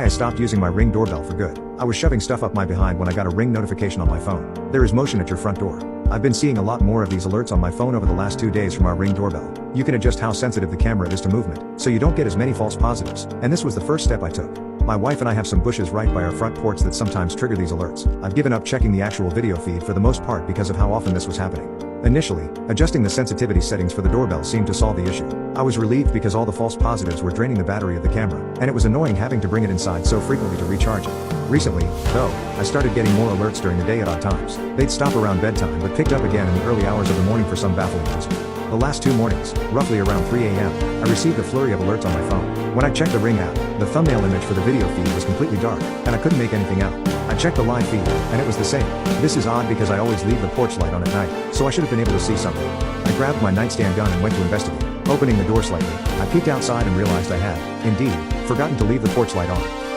I stopped using my Ring doorbell for good. I was shoving stuff up my behind when I got a Ring notification on my phone. There is motion at your front door. I've been seeing a lot more of these alerts on my phone over the last 2 days from our Ring doorbell. You can adjust how sensitive the camera is to movement, so you don't get as many false positives. And this was the first step I took. My wife and I have some bushes right by our front porch that sometimes trigger these alerts. I've given up checking the actual video feed for the most part because of how often this was happening. Initially, adjusting the sensitivity settings for the doorbell seemed to solve the issue. I was relieved because all the false positives were draining the battery of the camera, and it was annoying having to bring it inside so frequently to recharge it. Recently, though, I started getting more alerts during the day at odd times. They'd stop around bedtime but picked up again in the early hours of the morning for some baffling reason. The last 2 mornings, roughly around 3 a.m., I received a flurry of alerts on my phone. When I checked the Ring app, the thumbnail image for the video feed was completely dark, and I couldn't make anything out. I checked the live feed, and it was the same. This is odd because I always leave the porch light on at night, so I should have been able to see something. I grabbed my nightstand gun and went to investigate. Opening the door slightly, I peeked outside and realized I had, indeed, forgotten to leave the porch light on.